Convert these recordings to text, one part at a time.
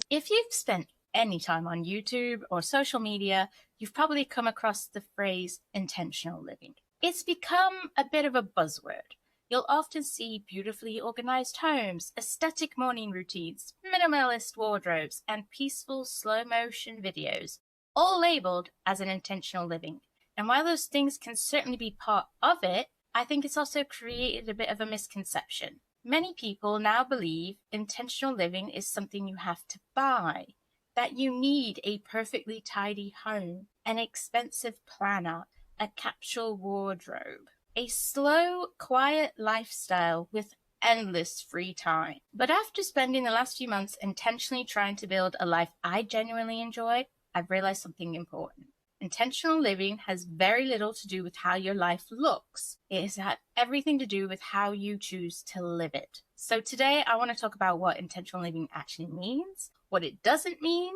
If you've spent any time on YouTube or social media, you've probably come across the phrase intentional living. It's become a bit of a buzzword. You'll often see beautifully organized homes, aesthetic morning routines, minimalist wardrobes, and peaceful slow-motion videos, all labeled as an intentional living. And while those things can certainly be part of it, I think it's also created a bit of a misconception. Many people now believe intentional living is something you have to buy, that you need a perfectly tidy home, an expensive planner, a capsule wardrobe, a slow, quiet lifestyle with endless free time. But after spending the last few months intentionally trying to build a life I genuinely enjoy, I've realized something important. Intentional living has very little to do with how your life looks. It has had everything to do with how you choose to live it. So today I want to talk about what intentional living actually means, what it doesn't mean,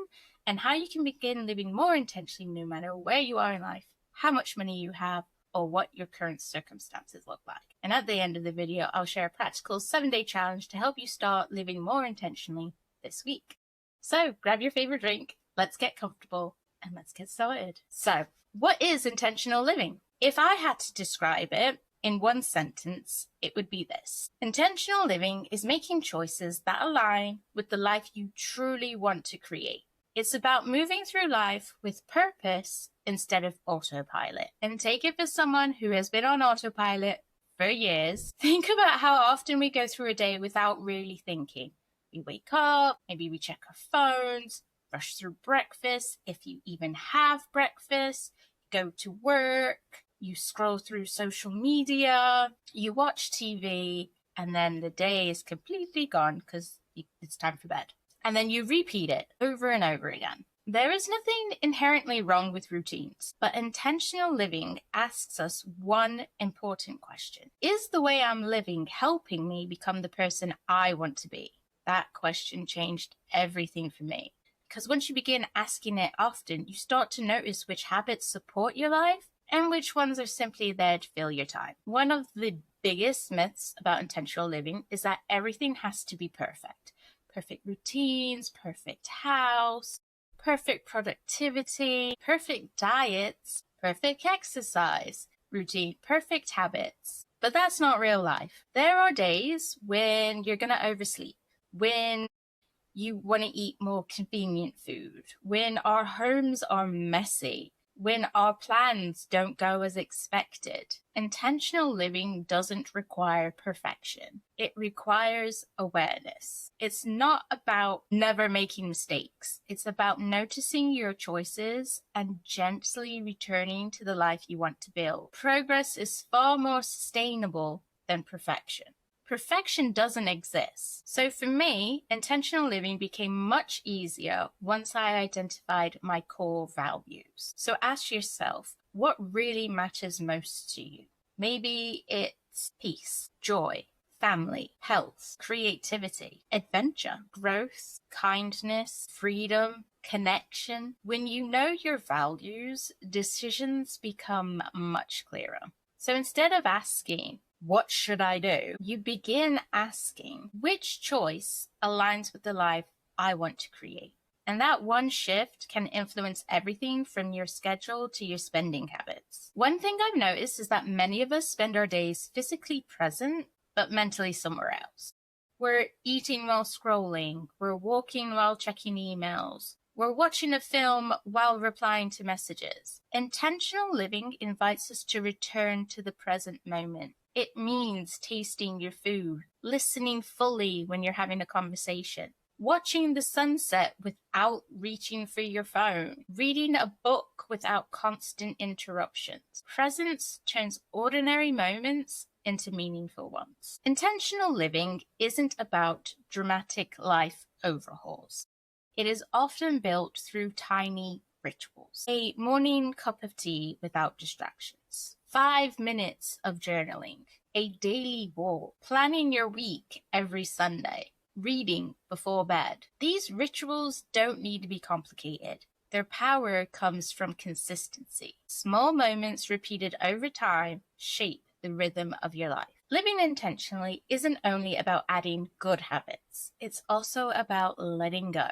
and how you can begin living more intentionally no matter where you are in life, how much money you have, or what your current circumstances look like. And at the end of the video, I'll share a practical 7-day challenge to help you start living more intentionally this week. So grab your favorite drink, let's get comfortable, and let's get started. So, what is intentional living? If I had to describe it in one sentence, it would be this. Intentional living is making choices that align with the life you truly want to create. It's about moving through life with purpose instead of autopilot. And take it for someone who has been on autopilot for years. Think about how often we go through a day without really thinking. We wake up, maybe we check our phones, rush through breakfast, if you even have breakfast, go to work, you scroll through social media, you watch TV, and then the day is completely gone because it's time for bed. And then you repeat it over and over again. There is nothing inherently wrong with routines, but intentional living asks us one important question. Is the way I'm living helping me become the person I want to be? That question changed everything for me. Because once you begin asking it often, you start to notice which habits support your life and which ones are simply there to fill your time. One of the biggest myths about intentional living is that everything has to be perfect. Perfect routines, perfect house, perfect productivity, perfect diets, perfect exercise routine, perfect habits. But that's not real life. There are days when you're going to oversleep, when you want to eat more convenient food, when our homes are messy, when our plans don't go as expected. Intentional living doesn't require perfection. It requires awareness. It's not about never making mistakes. It's about noticing your choices and gently returning to the life you want to build. Progress is far more sustainable than perfection. Perfection doesn't exist. So for me, intentional living became much easier once I identified my core values. So ask yourself, what really matters most to you? Maybe it's peace, joy, family, health, creativity, adventure, growth, kindness, freedom, connection. When you know your values, decisions become much clearer. So instead of asking, what should I do? You begin asking, which choice aligns with the life I want to create? And that one shift can influence everything from your schedule to your spending habits. One thing I've noticed is that many of us spend our days physically present, but mentally somewhere else. We're eating while scrolling. We're walking while checking emails. We're watching a film while replying to messages. Intentional living invites us to return to the present moment. It means tasting your food, listening fully when you're having a conversation, watching the sunset without reaching for your phone, reading a book without constant interruptions. Presence turns ordinary moments into meaningful ones. Intentional living isn't about dramatic life overhauls. It is often built through tiny rituals. A morning cup of tea without distractions. 5 minutes of journaling, a daily walk, planning your week every Sunday, reading before bed. These rituals don't need to be complicated. Their power comes from consistency. Small moments repeated over time shape the rhythm of your life. Living intentionally isn't only about adding good habits. It's also about letting go.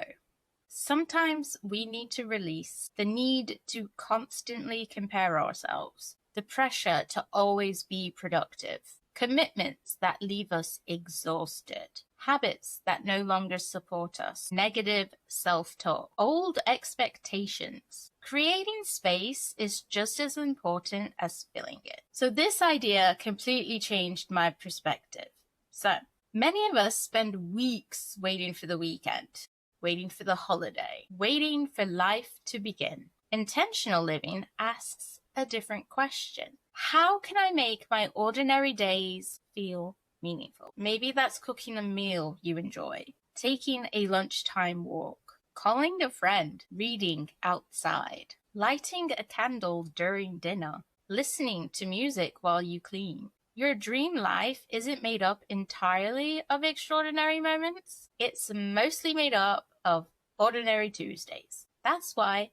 Sometimes we need to release the need to constantly compare ourselves, the pressure to always be productive, commitments that leave us exhausted, habits that no longer support us, negative self-talk, old expectations. Creating space is just as important as filling it. So this idea completely changed my perspective. So many of us spend weeks waiting for the weekend, waiting for the holiday, waiting for life to begin. Intentional living asks a different question. How can I make my ordinary days feel meaningful? Maybe that's cooking a meal you enjoy, taking a lunchtime walk, calling a friend, reading outside, lighting a candle during dinner, listening to music while you clean. Your dream life isn't made up entirely of extraordinary moments. It's mostly made up of ordinary Tuesdays. That's why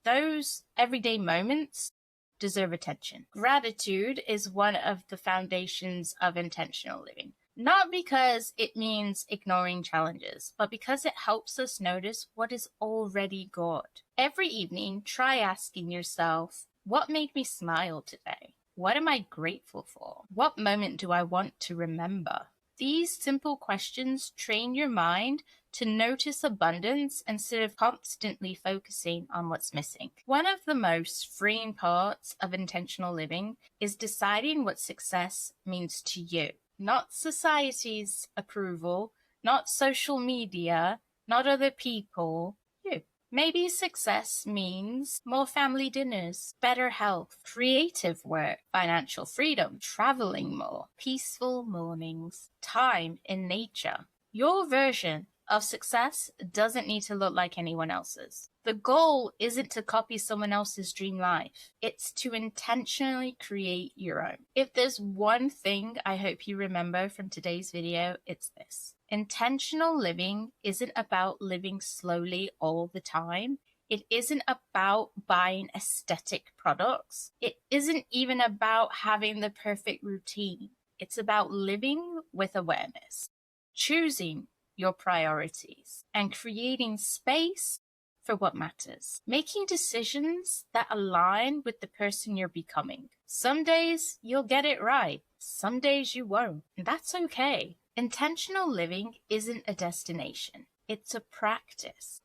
those everyday moments deserve attention. Gratitude is one of the foundations of intentional living. Not because it means ignoring challenges, but because it helps us notice what is already good. Every evening, try asking yourself, what made me smile today? What am I grateful for? What moment do I want to remember? These simple questions train your mind to notice abundance instead of constantly focusing on what's missing. One of the most freeing parts of intentional living is deciding what success means to you. Not society's approval, not social media, not other people, you. Maybe success means more family dinners, better health, creative work, financial freedom, traveling more, peaceful mornings, time in nature. Your version of success doesn't need to look like anyone else's. The goal isn't to copy someone else's dream life. It's to intentionally create your own. If there's one thing I hope you remember from today's video, it's this. Intentional living isn't about living slowly all the time. It isn't about buying aesthetic products. It isn't even about having the perfect routine. It's about living with awareness, choosing your priorities, and creating space for what matters. Making decisions that align with the person you're becoming. Some days you'll get it right. Some days you won't. And that's okay. Intentional living isn't a destination. It's a practice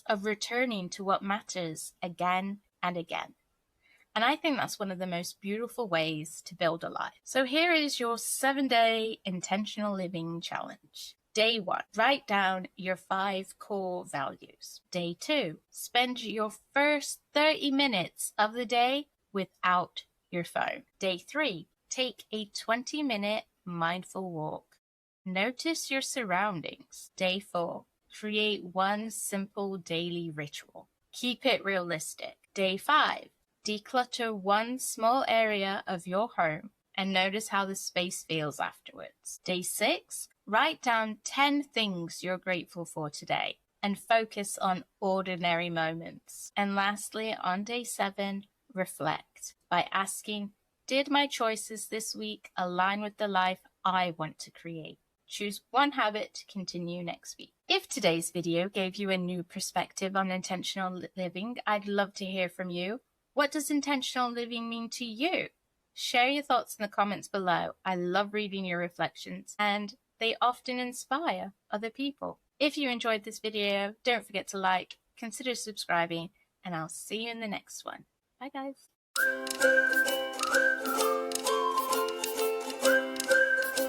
of returning to what matters again and again. And I think that's one of the most beautiful ways to build a life. So here is your 7-day intentional living challenge. Day 1, write down your 5 core values. Day 2, spend your first 30 minutes of the day without your phone. Day 3, take a 20-minute mindful walk. Notice your surroundings. Day 4, create one simple daily ritual. Keep it realistic. Day 5, declutter one small area of your home and notice how the space feels afterwards. Day 6, write down 10 things you're grateful for today and focus on ordinary moments. And lastly, on day 7, reflect by asking, did my choices this week align with the life I want to create? Choose one habit to continue next week. If today's video gave you a new perspective on intentional living, I'd love to hear from you. What does intentional living mean to you? Share your thoughts in the comments below. I love reading your reflections and they often inspire other people. If you enjoyed this video, don't forget to like, consider subscribing, and I'll see you in the next one. Bye guys.